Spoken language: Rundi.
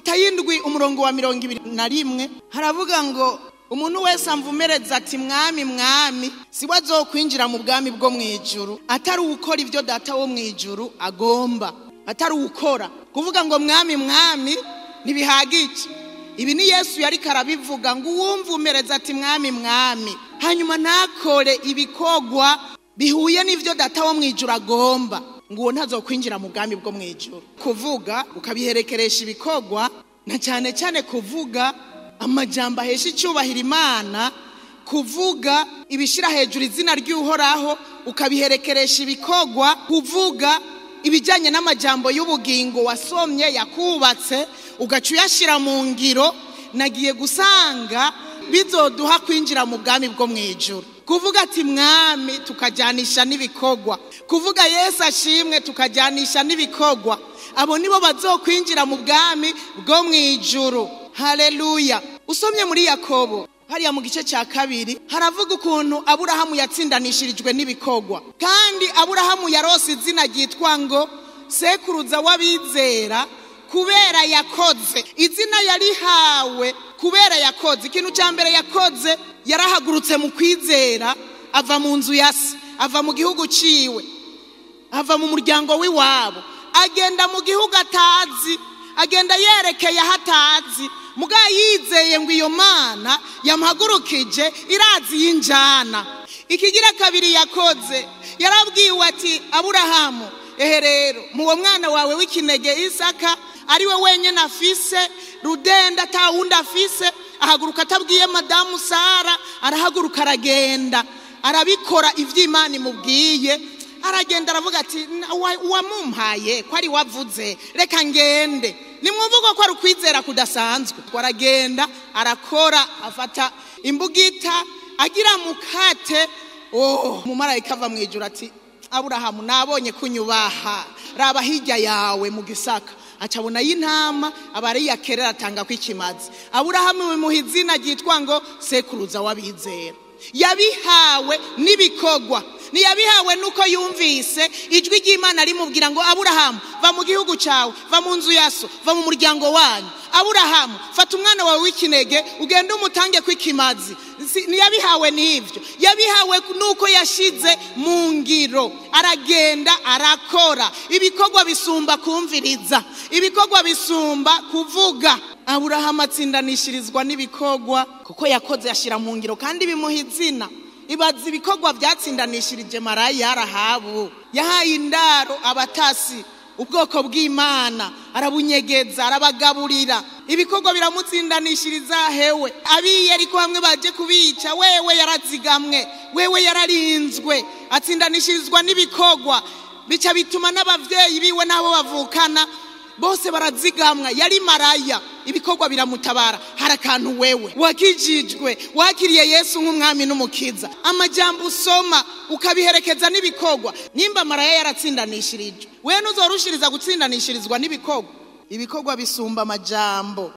Matayindwi umurongo wa 21 haravuga ngo umuntu wese amvumereza ati mwami mwami siwe azokwinjira mu bwami bwo mwijuru atari ukora ivyo data wo mwijuru agomba. Atari ukora kuvuga ngo mwami mwami ntibihagije. Ibi ni Yesu yari karabivuga ngo uwumvumereza ati mwami mwami hanyuma nakore ibikogwa bihuye n'ivyo data wo mwijuru agomba, ngo ntazokwinjira mu bwami bwo mwijuru. Kuvuga ukabiherekeresha ibikogwa na cyane cyane kuvuga amajambo ahesha icyubahiro Imana, kuvuga ibishira hejuru izina ry'Uhoraho ukabiherekeresha ibikogwa, kuvuga ibijanye n'amajambo y'ubugingo wasomye yakubatse ugaca uyashira mu ngiro, nagiye gusanga bizoduha kwinjira mu bwami bwo mwijuru. Kuvuga ati mwami tukajyanisha n'ibikogwa, kuvuga Yesu ashimwe tukajyanisha n'ibikogwa, abo nibo bazokwinjira mu bwami bwo mwijuru. Haleluya. Usomye muri Yakobo hariya mu gice cya 2 haravuga ukuntu Aburahamu yatsindanishirijwe n'ibikogwa, kandi Aburahamu yarose izina ryitwa ngo sekuruza w'abizera kubera yakoze. Izina yarihawe kubera yakoze. Ikintu cya mbere yakoze, yarahagurutse mu kwizera, ava mu nzu yase, ava mu gihugu ciwe, ava mu muryango w'iwabo, agenda mu gihugu atazi, agenda yerekeye hatazi, muga yizeye ngo iyo Mana yamuhagurukije irazi y'injana. Ikigira kabiri yakoze, yarabwiwe ati Aburahamu ehe rero muwo mwana wawe w'ikinege Isaka ari we wenyene afise rudenda ta wundi afise, ahaguruka atabwiye madamu Sara, arahaguruka aragenda arabikora ivy'Imana imubwiye, aragenda aravuga ati wamumpaye ko ari wavuze reka ngende. Nimwumvuga ko ari ukwizera kudasanzwe. Aragenda arakora, afata imbugita agira mukate. Umumarayika ava mwijuru ati Aburahamu nabonye kunyubaha, raba hirya yawe mu gisaka. Acabona y'intama abari yakerera atanga kwikimazi. Aburahamu bimuha izina ryitwa ngo sekuruza w'abizera. Yabihawe n'ibikogwa, niyabihawe nuko yumvise ijwi ry'Imana rimubwira ngo Aburahamu va mu gihugu cyawe, va mu nzu yaso, va mu muryango wanyu. Aburahamu fata umwana wawe w'ikinege ugende umutange kwikimazi. Niyabihawe n'ivyo, yabihawe nuko yashize mu ngiro, aragenda arakora. Ibikogwa bisumba kumviriza, ibikogwa bisumba kuvuga. Aburahamu atsindanishirizwa n'ibikogwa kuko yakoze yashira mu ngiro kandi bimuha izina. Ibaza ibikogwa byatsindanishirije Maraya Rahabu, yahaye indaro abatasi ubwoko bw'Imana, arabunyegeza arabagaburira. Ibikogwa biramutsindanishiriza hewe. Abiye ariko hamwe baje kubica, wewe yarazigamwe, wewe yararinzwe. Atsindanishirizwa n'ibikogwa, bica bituma n'abavyeyi biwe nabo bavukana bose barazigamwa. Yari Maraya, ibikogwa biramutabara. Harakantu wewe wakijijwe, wakiriye Yesu nk'umwami n'umukiza, amajambo usoma ukabiherekeza n'ibikogwa. Nimba Maraya yaratsindanishirijwe, wewe nuzorushiriza gutsindanishirizwa n'ibikogwa. Ibikogwa bisumba amajambo.